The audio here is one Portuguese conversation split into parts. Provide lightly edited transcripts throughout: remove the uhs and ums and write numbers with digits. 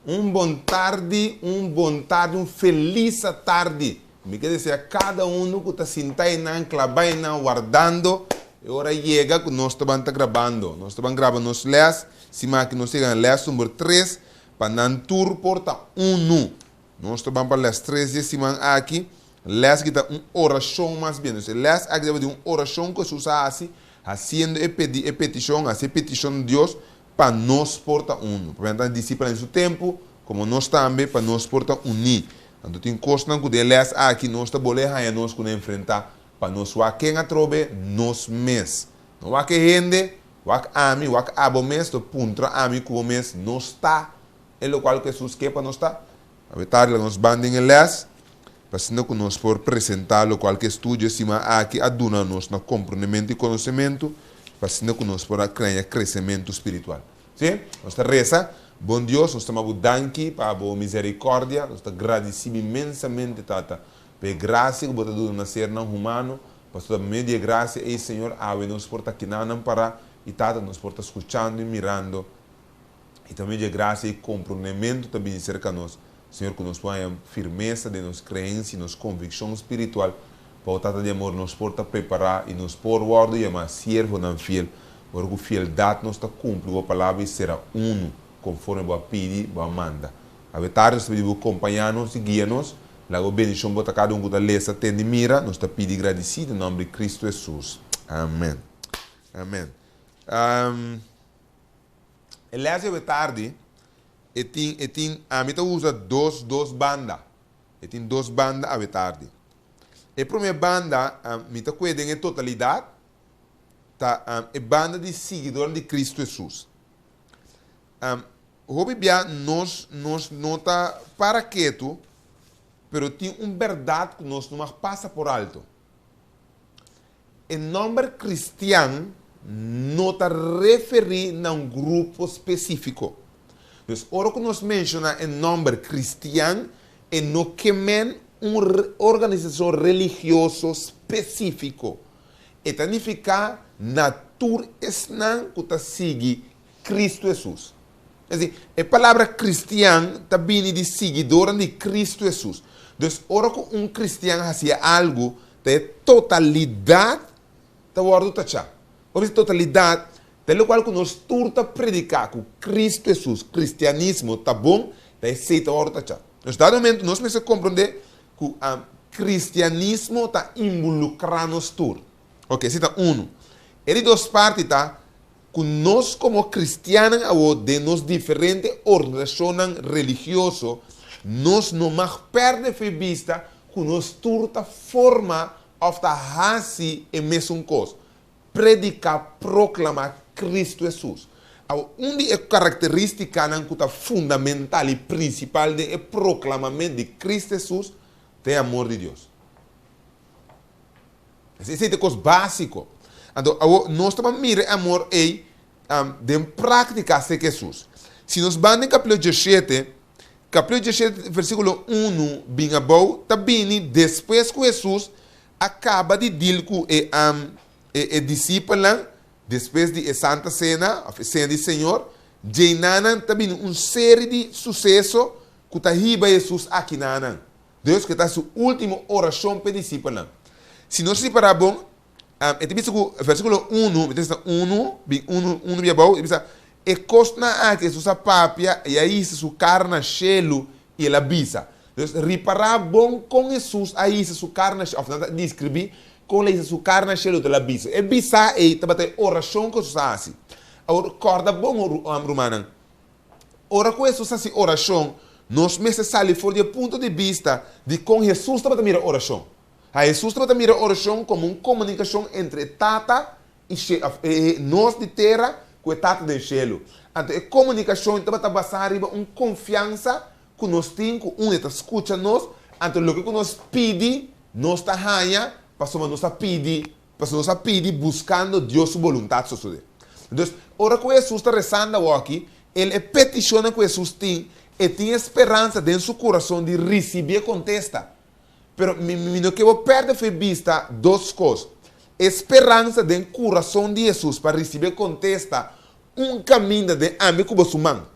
um bom tarde, um feliz tarde. Me quer dizer, cada um que está sentado, clavando, guardando, e agora chega que nós estamos gravando. Nós estamos gravando nos les, se que nós chegamos les número 3, para não tour porta 1. Nós estamos para les 3 de semana aqui. Les que dá uma oração mais bem. Les aqui dá uma oração que se usa assim, haciendo petição, assim petição de Deus para nós porta 1. Para disciplina em seu tempo, como nós também para nós porta unir. Então tem coisas que de les aqui nós está boleh a nós que enfrentar para nós o quem a trobe nos mês. Não há que rende, o ami, o abo mês, do puntra ami como mês não está. É o qual que Jesus quer para nós está. A verdade nós bandem les. Para que nós por apresentar qualquer estudo acima aqui aduna nós no compreendimento e conhecimento, para que nós por criar crescimento espiritual. Sim? Nós reza, bom Deus, nós estamos danki para a boa misericórdia, nós estamos agradecidos imensamente, tata, pela graça que você deu na ser não humano, para toda meio de graça, e Senhor, nós por aqui não para, e tata, nós por escutando e mirando, e também de graça e compreendimento também cerca de nós. Senhor, que nos ponha firmeza de nossa crença e nossa convicção espiritual, para o Tata de amor nos porta preparar e nos pôr ordem e amar servo não fiel, para que a fieldade nos cumpre a palavra e será conforme a pedir, a manda. A verdade, nós pedimos acompanhar-nos e guiar-nos, logo bendição para cada um que lê essa tende mira, nós pedimos agradecido em nome de Cristo Jesus. Amém. Amém. Aliás, é tarde. A mim usa duas bandas. Tem duas bandas a tarde. A primeira banda, me cuida em totalidade, é banda de seguidores de Cristo Jesus. Houve bem, nós nota para quieto, mas tem uma verdade que nós não passa por alto. O nome cristiano não está referindo a um grupo específico. Então, ora que nós mencionamos o nome cristiano, é no que men uma organização religiosa específica. E significa natura esnan que segue Cristo Jesus. Quer dizer, a palavra cristiano está vindo de seguidor de Cristo Jesus. Então, ora que um cristiano fazia algo, de totalidade, está guardado tachá. Ou totalidade, pelo qual que nós turta predicar com Cristo Jesus, cristianismo, tá bom? Tá aceita a hora, tá. Nós dado momento nós precisamos compreender que o cristianismo está involucrado nos tur. Ok, cita um. Ele duas partes tá que nós como cristianos ou de nos diferentes organizações religiosas, nós não mais perde de vista que nós turta forma of the hasi e mesmo coisa. Predicar, proclamar Cristo Jesus. Uma das características fundamental e principal do proclamamento de Cristo Jesus é o amor de Deus. Essa é a coisa básica. Então, nós estamos mirando amor de prática de Jesus. Se nós vamos em capítulo 17, versículo 1, bem abou, está bem, depois que Jesus acaba de dizer com o discípulo, depois de Santa Cena, a Cena do Senhor, Jainanan também uma série de sucessos que está riba Jesus aqui na Deus que está sua última oração para discípulos. Se nós separamos, versículo 1, bem 1 bem bom, e costa a Jesus a papia e aí se sua carne chelo e ela bisa. Então, reparar bom com Jesus aí se sua carne chelo, descrever com a sua carne cheia de la bisa. E bisa é também oração que se faz. Agora, corda bom, romana. Ora, com isso, essa oração, nós mesmos saímos fora do ponto de vista de com Jesus também mira oração. A Jesus também mira oração como uma comunicação entre Tata e nós de terra com o Tata do céu. Então, a comunicação também está baseada em uma confiança que nós temos, que um está escutando nós, então, o que nós pedimos, nós está ganhando, para nós pedir buscando Deus sua vontade. Então, ora que Jesus está rezando aqui, ele peticiona que Jesus tem e tem esperança dentro do seu coração de receber a contesta. Mas não quero perder de vista duas coisas. Esperança dentro do coração de Jesus para receber a contesta, caminho de amigo que você manda.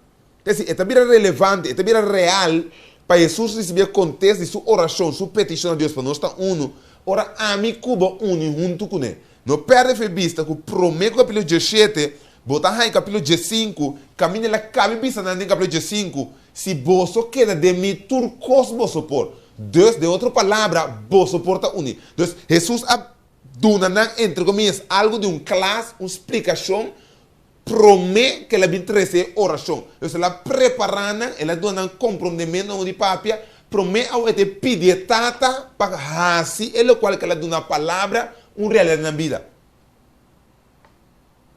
Assim, é também relevante, é também real para Jesus receber o contexto de sua oração, sua petição a Deus para nós estar uno. Ora, a mim Cuba une junto com ele. Não perde a vista que o prometo capítulo 17, botar aí capítulo 15, caminha lá, cabe vista no capítulo 15, se você queda de mim, turcos você por. Deus, de outra palavra, você porta unir. Então, Jesus dona, entre comillas, algo de classe, uma explicação, promete que ela vai trazer oração. Então, ela preparando, ela dona um comprometimento de papia, promete ao te pedir tata para assim, é o qual que ela dona a palavra, uma realidade na vida.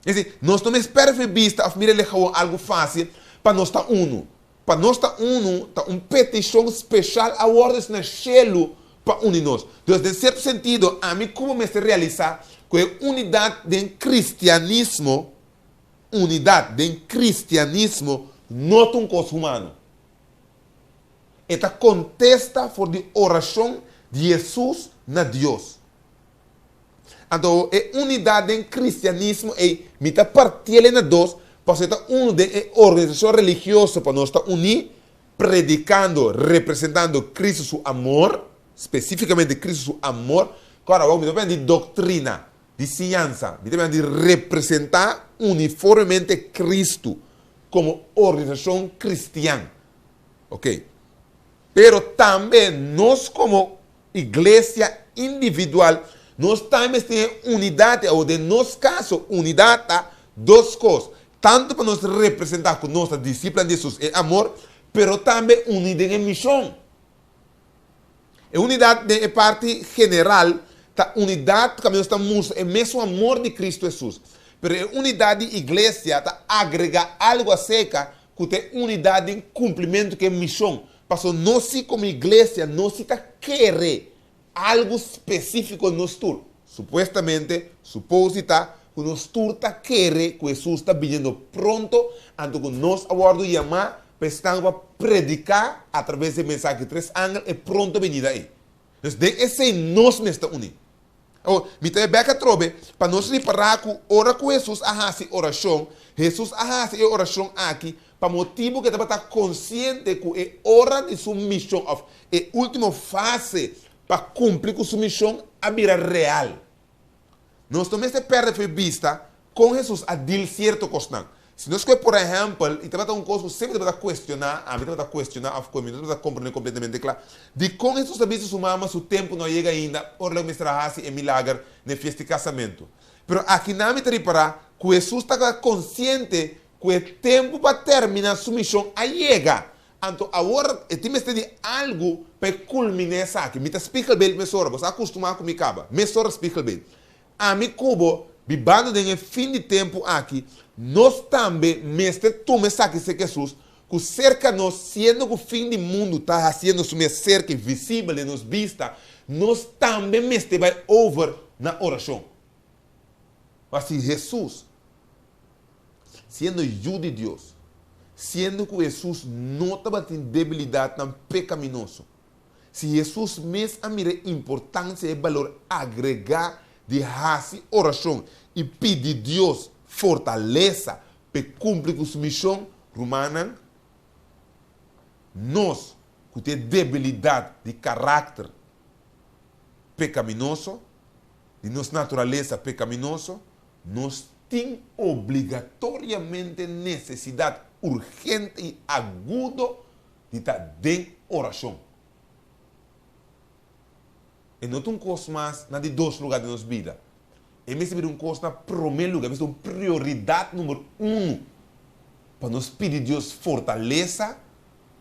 Assim, nós não esperamos vista, a família algo fácil para nós estar uno. Para nós estar uno, está uma petição especial a ordem no cielo para unir nós. Então, de certo sentido, a mim como me se realizar com a unidade do cristianismo, não é um coisa humano. Esta contesta por a oração de Jesus na Deus. Então, a unidade do cristianismo é mita partilha na Deus, para ser uma de organização religiosa para nós estar unir, predicando, representando Cristo seu amor, especificamente Cristo seu amor. Agora, vamos falar de doutrina, de ciência, de representar uniformemente Cristo como organização cristã. Ok? Pero também nós como igreja individual, nós também temos unidade, ou de nosso caso, unidade, duas coisas. Tanto para nos representar com nossa discípula de Jesus é amor, pero também unidade em missão. A unidade é parte general, a unidade que nós estamos é mesmo amor de Cristo Jesus. Pero a unidade de igreja agrega algo acerca que tem unidade em cumprimento que é missão. Porque nós como igreja, nós queremos algo específico no tour. Supostamente, que nós turta quer que Jesus está vindo pronto, antes que nós agora chamar para predicar através da mensagem de 3 anos e pronto venida aí. Então, esse nós me está unindo. Me tem beca trobe para nós reparar que ora com Jesus ahasi oração, Jesus ahasi oração aqui para motivo que estava consciente que é hora de sua missão, é a última fase para cumprir com sua missão a virar real. Nós também se perde vista com Jesus a dir certo coisa. Se nós, por exemplo, e estava um coisa que sempre estava a questionar, a mim estava a questionar, estava a compreender completamente claro, de com Jesus a visto sua mama, seu tempo não chega ainda, ora o mestrahasi é milagre na festa de casamento. Mas aqui na me reparar que Jesus estava consciente que o tempo para terminar sua missão a chega. Então, agora, temos de algo para culminar isso aqui. Me explica bem, mesora, você acostumado com me caba. Mesora explica bem. A mim, Cubo, vivendo no fim de tempo aqui, nós também, mestre, tu me saques de Jesus, que cerca nós, sendo que o fim do mundo está fazendo sua cerca visível e nos vista, nós também, mestre, vai over na oração. Assim, Jesus, sendo filho de Deus, sendo que Jesus não estava tendo debilidade tão pecaminoso, se Jesus mesmo a mira importância e valor agregar de fazer oração e pedir a Deus fortaleza para cumprir com sua missão romana, nós, que temos debilidade de caráter pecaminoso, de nossa natureza pecaminosa, nós temos obrigatoriamente necessidade urgente e aguda de estar em oração. E não tem um coisa mais na de 2 lugares da nossa vida. É mesmo um coisa na primeiro lugar, é uma prioridade número 1 para nós pedir a Deus fortaleza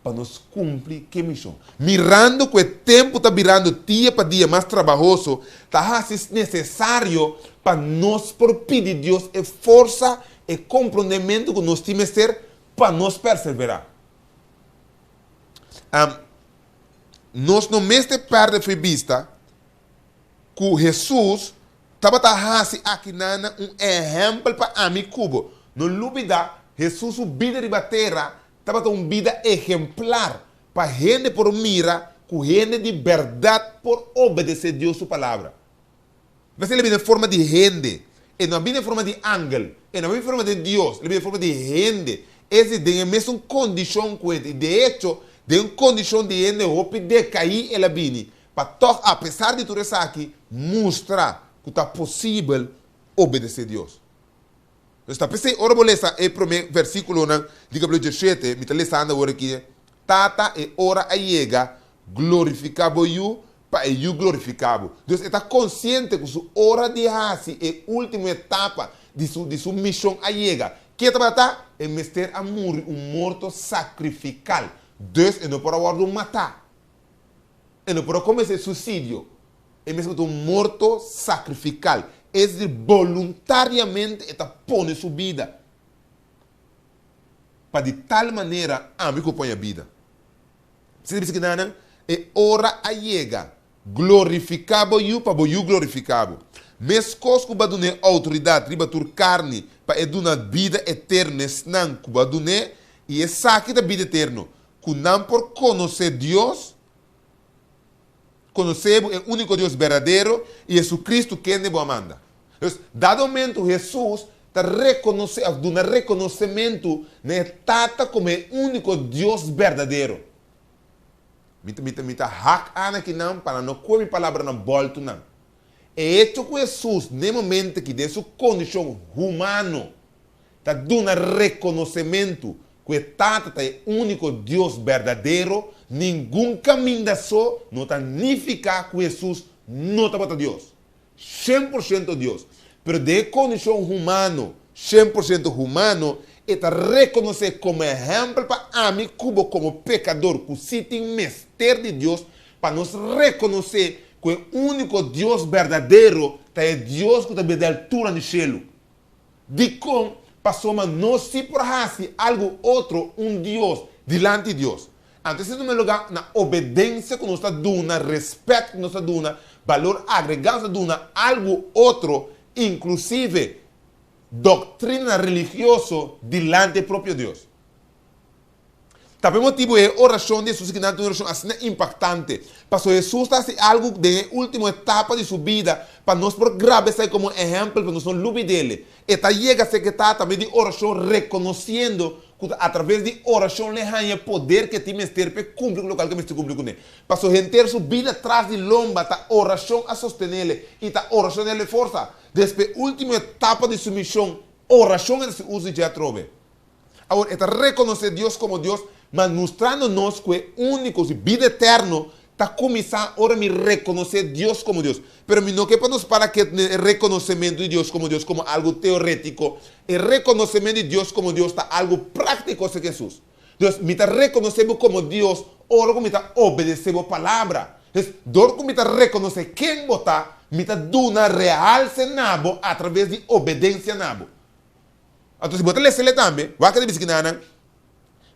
para nós cumprir que missão. Mirando que o tempo está virando dia para dia mais trabalhoso, está necessário para nós por pedir a Deus e força e compreendimento que nós temos que ter para nós perseverar. Nós não mesmo perdemos de vista que Jesus estava aqui nana um exemplo para a mim Cubo. Não dúvida, Jesus o vida de terra estava uma vida exemplar para gente por mira, com gente de verdade por obedecer a Deus sua palavra. Mas ele vem em forma de gente, e não vem em forma de ángel, e não vem em forma de Deus, ele vem em forma de gente. esse tem a mesma condição com ele. De hecho, tem uma condição de ele de cair ela bini. Para apesar de tudo isso aqui, mostrar que está possível obedecer a Deus. Então, pensei, ora vou ler o primeiro versículo de capítulo 17, me está lendo agora aqui. Tata e ora a chega, glorificável eu, para eu glorificável. Deus está consciente que sua hora de raça é a última etapa de sua missão a chega. Que está? É mestre a morrer, morto sacrificial. Deus não pode matar. Ele não pode começar suicídio. É mesmo morto sacrificial. É voluntariamente está pondo sua vida. Para de tal maneira, amigo põe a vida. Você diz que não é hora a chega. Glorificável eu para eu glorificável. Mas coisas que vai dar autoridade, riba tur carne, para dar vida eterna, não que vai dar e é saque da vida eterna. Que não por conhecer Deus, conhecer o único Deus verdadeiro e Jesus Cristo que é boa manda. Então, dado momento Jesus está dando reconhecimento na tata como é o único Deus verdadeiro. Mita hack ana que não para não comer palavra na volta não. É hecho que Jesus no momento que de sua condição humana está dando reconhecimento que tata é o único Deus verdadeiro. Nenhum caminho da só não está significar que Jesus não está para Deus. 100% Deus. Mas de condição humana, 100% humano, está reconhecer como exemplo para mim como pecador, que se tem mestre de Deus, para nos reconhecer que o único Deus verdadeiro é Deus que está da altura do céu. De como passou a não se porrasse algo outro, Deus, diante de Deus. Então, em primeiro lugar, na obediência que nós está dando, respeito que nós está dando, valor agregado que nós está dando, algo outro, inclusive doutrina religiosa diante do próprio Deus. Também o motivo é a oração de Jesus, que não é uma oração assim impactante. Porque Jesus está fazendo algo da última etapa de sua vida, para nós gravar isso como exemplo, para nós não lubir dele. E está chega a ser que está também de oração reconhecendo que através de oração ele ganha poder que tem mestre para cumprir o local que mestre cumprir com ele. Para render sua vida atrás de lomba, está oração a sostener ele, e está oração a força. Desde a última etapa de sua missão, oração ele se usa já trove. Agora, está reconhecer Deus como Deus, mas mostrando-nos que o único, vida eterna, está começando a me reconhecer Deus como Deus. Mas não é para nos para que o reconhecimento de Deus como algo teórico. O reconhecimento de Deus como Deus está algo prático sem Jesus. Deus me está reconhecendo como Deus, ora me está obedecendo a palavra. Dor que me está reconhecendo quem botar, me está dando realce nabo através de obediência nabo. Então, se você ler também, vai que dizer que nana,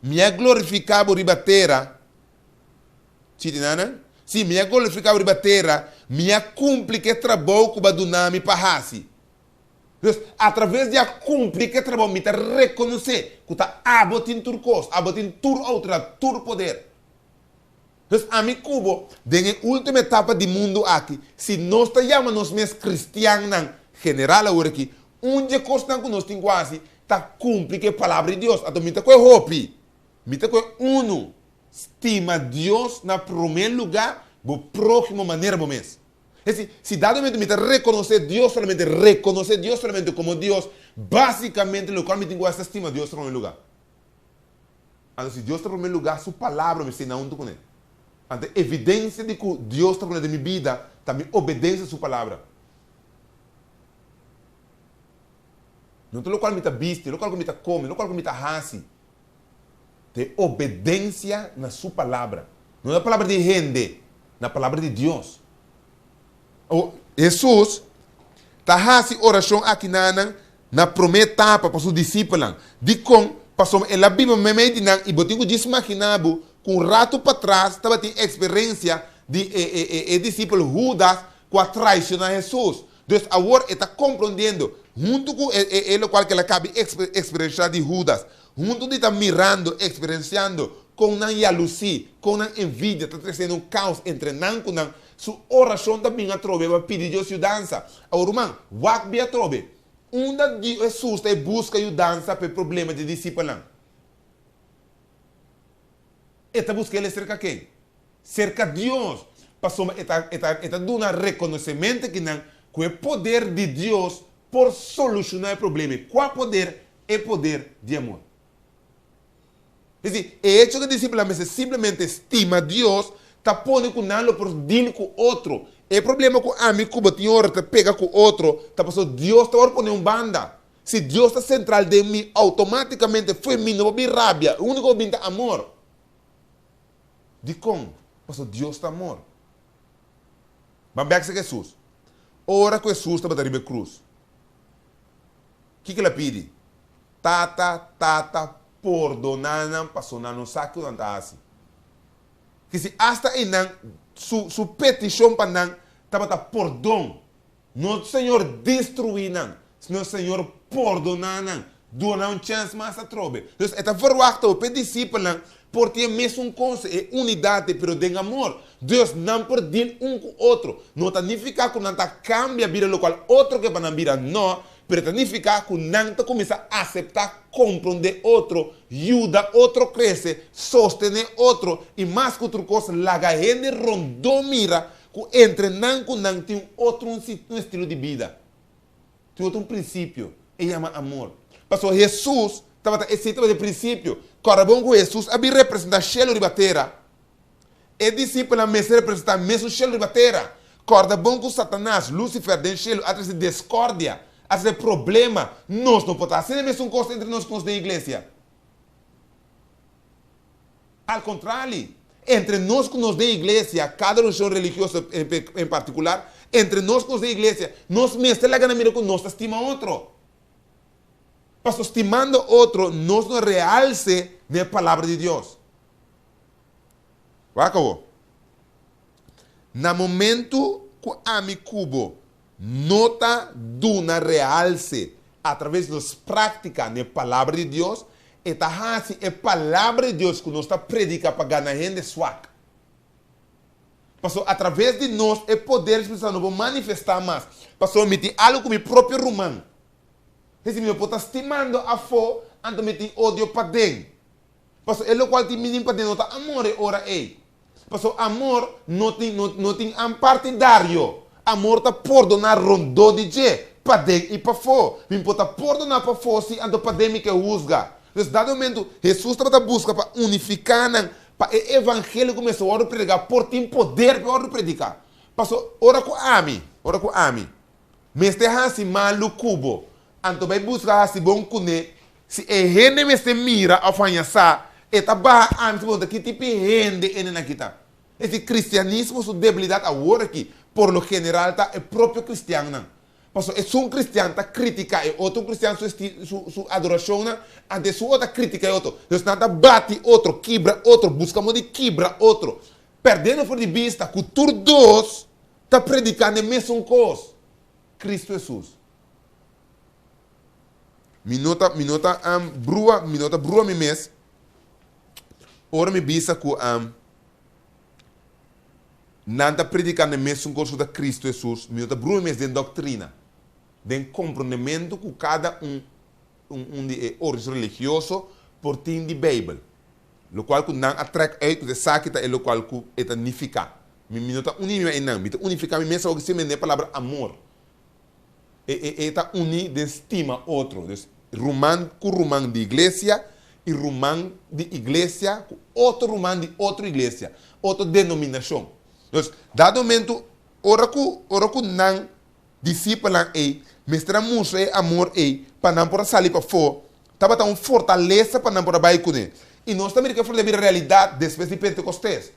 me é glorificado ribatera. Se me é glorificado ribatera, me é cumprir que trabalho que vai dar me parrasse. Através de cumprir que trabalho, me está reconhecer que está abotindo turcos, abotindo tur outra, tur poder. Então, a mim, Cubo, na última etapa do mundo aqui, se nós chamamos mesmo cristianos, general, agora aqui, onde costa que nós temos quase, está cumprir que a palavra de Deus. Então, me está com hope, me está com uno. Estima Deus na primeiro lugar, do próximo maneira do mês. Se dado momento me reconhecer Deus solamente como Deus, basicamente o qual me tenho essa estima Deus em primeiro lugar. Então, se Deus está em primeiro lugar, sua palavra me ensina onde com ele. Então, evidência de que Deus está na minha vida, também obedece a sua palavra. Não é o qual me está visto, o qual me está come, o qual me está raci. De obediência na sua palavra. Não é a palavra de gente, na palavra de Deus. Jesus está fazendo oração aqui na primeira etapa para os discípulos. De como passou a Bíblia e botinho desmaquinado com um rato para trás, estava tendo experiência de discípulo Judas com a traição a Jesus. Então, agora está compreendendo, junto com ele qual que ele acaba de experienciar de Judas, junto de estar mirando, experienciando, com uma jalusia, com uma envidia, está trazendo um caos entre não com não. Sua oração também a trove, vai pedir Deus ajudança. Agora, irmão, vai a trove. Onde Jesus está busca ajudança para o problema de discípulos. Eta busca ele cerca quem? Cerca Deus. Passou, eta dando um reconhecimento que não, com o poder de Deus por solucionar o problema. Qual poder? É poder de amor. É dizer, o hecho que o discípulo simplesmente estima Deus, está pondo com nada por dir com outro. O problema com a mim, como tem hora, pega com outro, está passando, Deus está pondo banda. Se Deus está central de mim, automaticamente foi mim, não vou vir rábia. O único que é amor. De como? Passou, Deus está amor. Mas bem que Jesus. Ora que Jesus estava na cruz. O que ele pede? Tata, perdonar, passou não saque o assim. Que se hasta aí não, su petição para não, estava perdão. Não o Senhor destruir não, senão o Senhor perdonar não, doar chance mais a trobe. Então, esta verwacht o discípulo porque mesmo coisa é unidade, pero de amor. Deus não perde com o outro. Não significa que não cambia a vida local, outro que vai vida não. Pero significa que não começa a aceitar, compreender outro, ajuda outro crescer, sostener outro e mais que outra coisa, a gente rondou mira que entre não tem outro um estilo de vida, tem outro princípio, e chama amor. Pastor Jesus estava esse tipo de princípio, quando bom que Jesus havia representado o cielo de batera, e discípulo mesmo representa mesmo o cielo de batera, quando bom que Satanás, Lúcifer, do cielo, atrás de discórdia. Esse problema, nós não podemos fazer a mesma coisa entre nós da igreja. Ao contrário, entre nós da igreja, cada religião religiosa em particular, entre nós da igreja, nós mesmos lá ganhamos que nós estimamos outro. Mas estimando outro, nós não realce na palavra de Deus. Acabou. No momento que a mi cubo nota duna realce através das práticas na palavra de Deus, está assim, é a palavra de Deus que nós está predicando para ganhar gente swak. Passou através de nós é poder espiritual não vou manifestar mais. Passou me tem algo com meu próprio romano. Esse meu pode estar estimando a fo, então me tem ódio para dentro. Passou é o qual tem menino para dentro, nota amor é ora é. Passou amor não tem partidário. Amor está perdonar rondou de je, para dentro e para fora. Me pode perdonar para fora se ando para dentro que usga. Então, dado momento, Jesus estava buscando para unificar, para o evangelho começou a pregar, por tem poder para predicar. Passou, ora com a mim. Mas tem assim malu cubo. Então vai buscar assim bom cune. Se é gente me se mira a fanhasa, eta ba a mim que tipo gente é na kita. Esse cristianismo sua debilidade agora aqui. Por lo general, é próprio cristiano. Mas é um cristiano que critica e outro cristiano sua adoração, a de sua outra crítica é outro. Deus nada bate outro, quebra outro, buscamos de quebra outro. Perdendo por de vista que todos dois está predicando a mesma coisa. Cristo Jesus. Minota brua me mes. Ora me visa que não está predicando mesmo coisa da Cristo Jesus, mas está bruma de doutrina, de compreendimento que cada de origem religioso por tem de Bíblia, o qual que não atrai aí de saquita é o qual que é unificar. Me está unificar mesmo o que se mende a palavra amor. Está unir de estima outro, romano com romano de igreja e romano de igreja com outro romano de outra igreja, outra denominação. Então, dado momento, ora que não discípulo aí, mestre muso é amor aí, para não poder sair para fora, estava tão fortaleza para não poder baixar com ele. E nós também queremos falar da realidade depois de Pentecostés.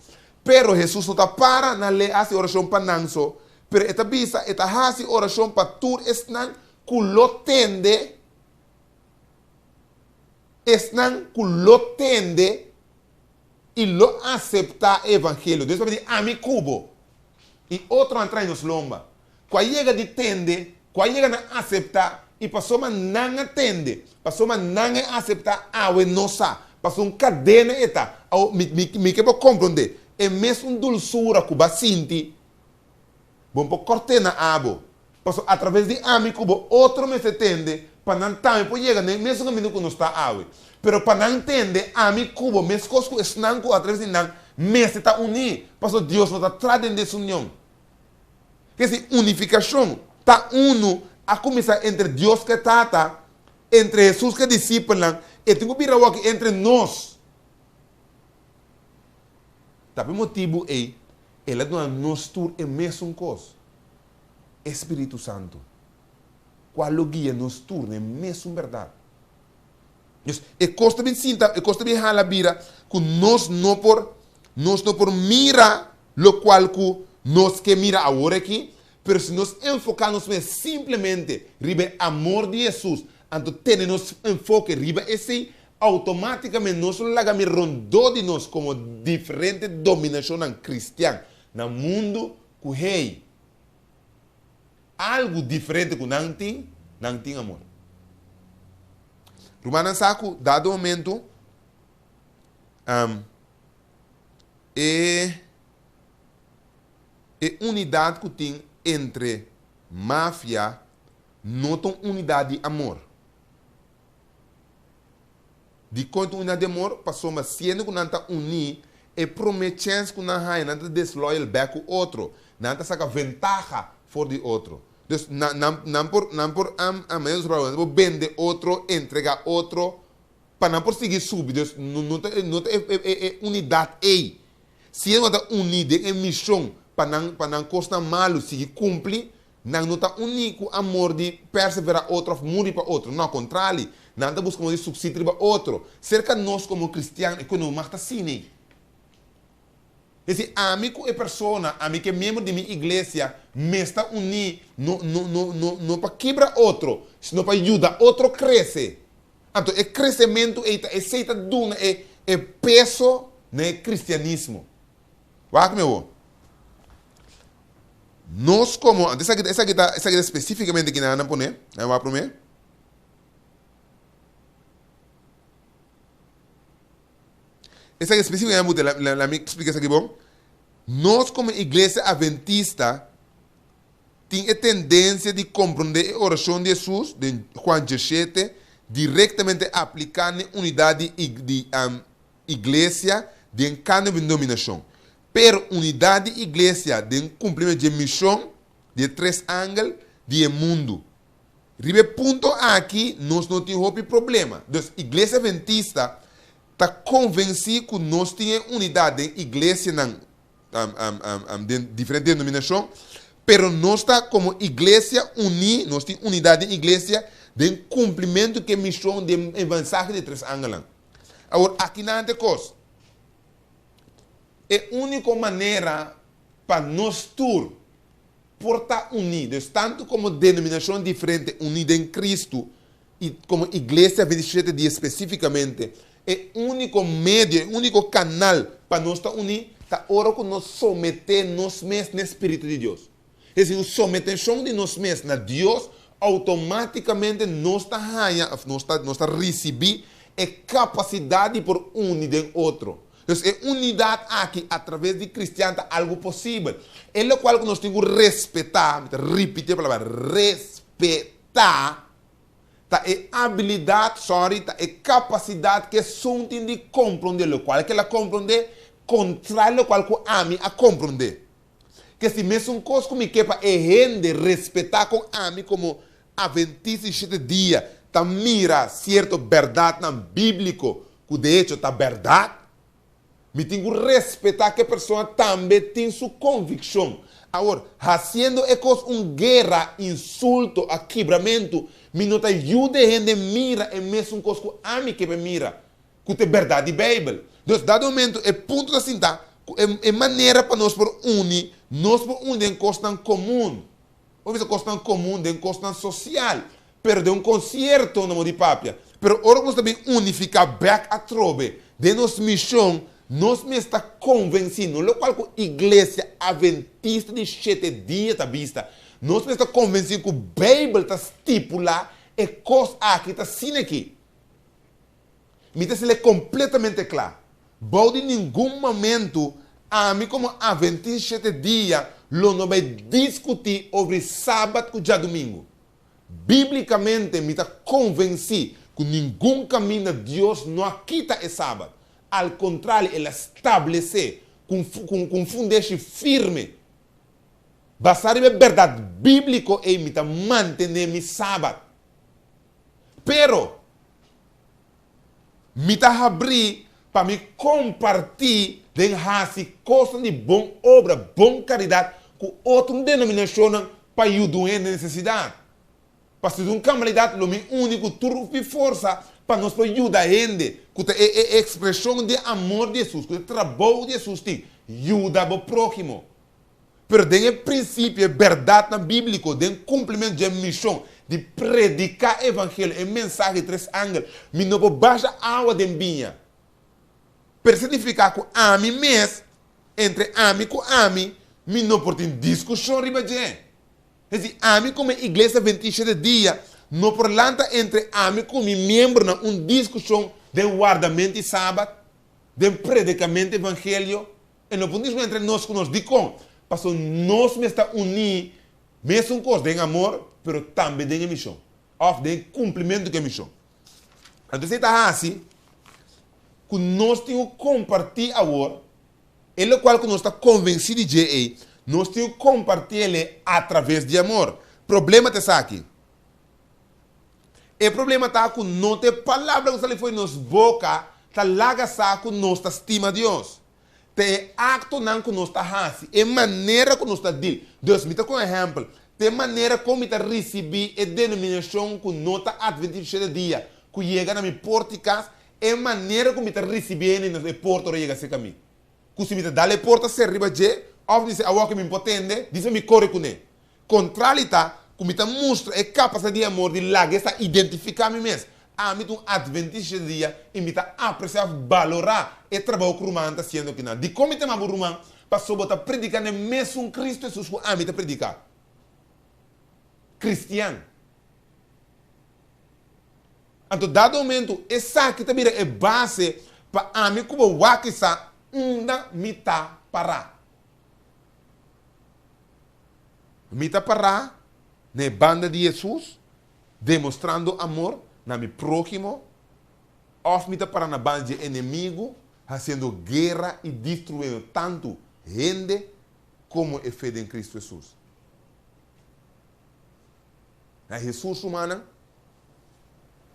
Pero Jesus não está para na lei a oração para não só, pero esta bisa, esta hasi oração para tur esnan culotende, e lo acepta o evangelho. Deus vai dizer, a mi cubo. E outro entra nos lomba. Quando chega de tende, quando chega a aceitar, e passou mas não atende. Passou mas não aceitar, nossa. Passou uma cadena eta. Me que vou compreender. É mesmo dulçura que vai sentir. Bom, por cortena abo. Passou através de ami cubo, outro me se tende, para não também pode chegar mesmo caminho que não está aí. Pero para não entender, a mim cubo, mesmo coisas que estão com através de não, mesmo está unido, para Deus não está trazendo dessa união. Que essa unificação está uno a começar entre Deus que está, entre Jesus que é discípulo, e tem que vir aqui entre nós. Tapi motivo é, ela não nos tur é mesmo coisa. Espírito Santo. Qual o guia nos tur é mesmo verdade. E costa bem sinta, e costa bem hala bira, que nós não por mira, lo qual que nós que mira agora aqui, pero se nós enfocarmos simplesmente ribe amor de Jesus, então temos enfoque ribe esse, automaticamente nós lagamos rondou de nós como diferente dominação cristã no mundo que hey, algo diferente que não tem amor. Romana saco, dado momento, é unidade que tem entre máfia, não tem unidade de amor. De quanto unidade de amor, passou mas sendo que não está unido, é prometendo que não vai, não está desloyal back o outro, não está saca ventaja for de outro. Não por menos para vender outro, entregar outro, para não por seguir subir. Não é unidade aí. Se não está unido em missão, para não costar malo, seguir cumprir, não está unido com amor de perseverar outro, morrer para outro. Não, ao contrário, não está buscando de subsídio para outro. Cerca de nós como cristianos, quando não está assim. Esse amigo é pessoa, amigo é membro de minha igreja, me está unido, não para quebrar outro, senão para ajudar outro a crescer. Então, é crescimento, é seita duna, é peso no cristianismo. Vai meu. Nós como, essa aqui especificamente que não põe, vai para mim. Essa é especificamente, me explica isso aqui, bom? Nós, como igreja adventista, temos a tendência de compreender a oração de Jesus, de Juan 17, diretamente aplicar na unidade de igreja de cada denominação. Pero unidade de igreja de cumprimento de missão, de três ângulos, de mundo. Ribe ponto aqui, nós não temos problema. Então, a igreja adventista está convencido que nós temos unidade de igreja de diferentes denominações, pero nós está como igreja unida, nós temos unidade de igreja de cumprimento que missão de mensagem de três ângulos. Agora, aqui não é coisa. É a única maneira para nós todos por estar unidos, tanto como denominação diferente unida em Cristo e como igreja 27 dias especificamente, é o único meio, o único canal para nós estar unidos, é a hora que nós sometemos mesmos no Espírito de Deus. É assim, a submissão de nós mesmos a Deus, automaticamente nós está recebendo a capacidade por unir em outro. Então, é unidade aqui, através de cristianismo, algo possível. É o qual nós temos que respeitar, repetir a palavra, respeitar, tá, é habilidade, tá, é capacidade que só tem de compreender, o qual que ela compreender, contrário ao qual que ame a compreender. Que se mesmo coisa como que para rende respeitar com ame como adventista 7 dias, tá mira certo verdade na bíblico, que de hecho tá verdade. Me tenho que respeitar que a pessoa também tem sua convicção. Agora, fazendo guerra, insulto, quebramento, me não ajuda a gente mira e mesmo coisa que ame que me mira, que é verdade da Bíblia. Então, dado momento, é ponto assim, tá? É maneira para nós por unir em costa comum. Ou seja, costa comum, em costa social. Perder um concerto no de papia. Pero ora nós também unificar back a trove de nossa missão. Nós me está convencido, no qual a igreja adventista de 7 dias está vista, nós me está convencido que a Bíblia está estipulada e coisa aqui está assim aqui. Me está sendo completamente claro. Bom, em nenhum momento, a mim como adventista de 7 dias, não vai discutir sobre sábado e já domingo. biblicamente, me está convencido que nenhum caminho de Deus não quita o sábado. Ao contrário, ele estabelece com fundamento firme. Basado na verdade bíblica, ele está mantendo o sábado. Pero, me está abrindo para me compartilhar de coisas de boa obra, boa caridade, com outra denominação para ajudar a necessidade. Para ser uma camarada, o único turno de força para nos ajudar a gente, com a expressão de amor de Jesus, com o trabalho de Jesus, ajuda o próximo. Mas tem o princípio, a verdade bíblica, tem o cumprimento de missão, de predicar o evangelho, a mensagem de três ângulos, me não baixa água de vinha. Para significar que a mim mesmo, entre a mim com a mim, me não pode ter discussão riba de. Quer dizer, a mim como igreja 27 dias, não por lanta entre a mim como membro na uma discussão de guardamento de sábado, de predicamento do evangelho, e não podemos entre nós com nós, digo, porque nós me está unir, mesmo coisa de amor, mas também de missão, ou de cumprimento da missão. Então, se está assim, que nós temos que compartilhar agora, ele qual que nós está convencido de nós temos que compartilhar ele através de amor. O problema está aqui. O problema está que não tem palavra que ele foi nos boca, está larga saco nós está estima Deus. Tem acto não que nós está fazendo, é maneira que nós está dizendo. Deus me dá um exemplo. Tem maneira como está receber a denominação que nós está adventista dia, que chega na minha porta de casa, é maneira como está recebendo na porta que chega a esse caminho. Que se me dá a porta se arriba de, ou diz a que me impotente, diz me corre com ele. Contralita, como está mostra a capacidade de amor de lá, está identificar a mim mesmo. A mim um adventista dia e me está apreciar, valorar o trabalho que o Romano está sendo aqui. De como está o Romano, para botar predicando mesmo Cristo Jesus que a mim está predicando. Cristiano. Então, dado momento, essa aqui também é base para a mim como o Wakisa ainda me está parado. Me está parado na banda de Jesus, demonstrando amor na meu próximo, ou me está parado na banda de inimigo, fazendo guerra e destruindo tanto gente como é fé em Cristo Jesus. A Jesus humana,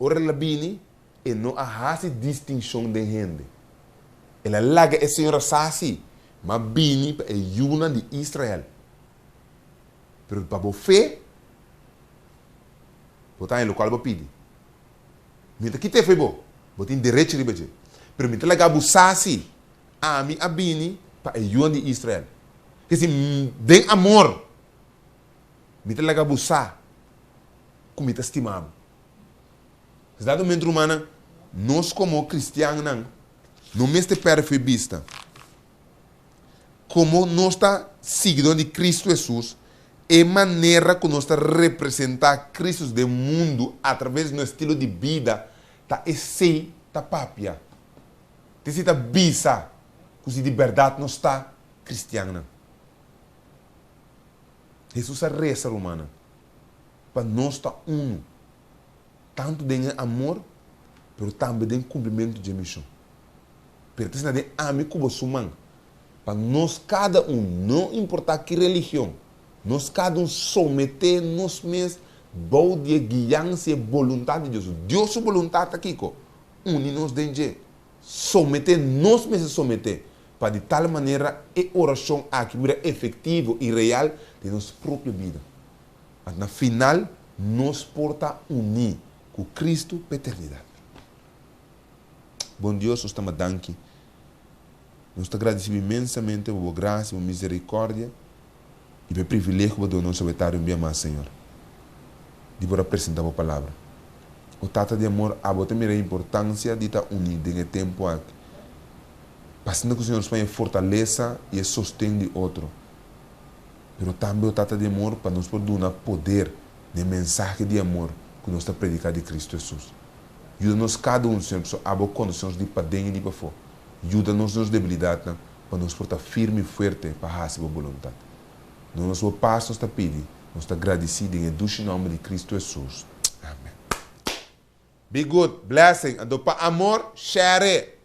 ora la bini e não há distinção de gente. Ela laga é senhora Sassi, mas bini é Yuna de Israel. Pero para a fé, botar em local para pedir. Mita que te foi bom, botar em direito de beber. Pero mita laga Sassi, a mim a bini para Yuna de Israel. Que se den amor, mita laga Sa, como mita estimamos. Dado momento humana, nós como cristianos, não me perfeita. Como nós está seguindo de Cristo Jesus, é maneira que nós está representar Cristo do mundo através do nosso estilo de vida, tá esse tá papia. Tem tá bisa, que se de verdade não está cristiano. Jesus é reza humana, para nós estar tanto de amor, mas também de cumprimento de missão. Pertence de amigo como para nós cada não importa que religião, nós cada someter nós mesmos, bom de guiança e vontade de Deus. Deus é vontade aqui, une-nos de someter nós mesmos someter, para de tal maneira a oração aqui vira efetivo e real de nossa própria vida. Mas na final, nos porta unir com Cristo para a eternidade. Bom Deus, nós estamos dando. Nós te agradecemos imensamente por graça, por misericórdia e pelo privilégio que o nosso vetário envia mais, Senhor. De por apresentar a palavra. O tata de amor, a botar a importância de estar unido em tempo aqui. Passando que o Senhor nos põe fortaleza e sustém de outro. Mas também o tata de amor para nos dar poder de mensagem de amor que nós está predicando de Cristo Jesus. Ajuda-nos cada Senhor, a boa condições de para dentro e de para fora. Ajuda-nos nas debilidades, para nos portar firme e forte para a sua vontade. No nosso passo, nós está pedindo, Nós estamos agradecidos em o nome de Cristo Jesus. Amém. Be good, blessing. And do pa amor, share it.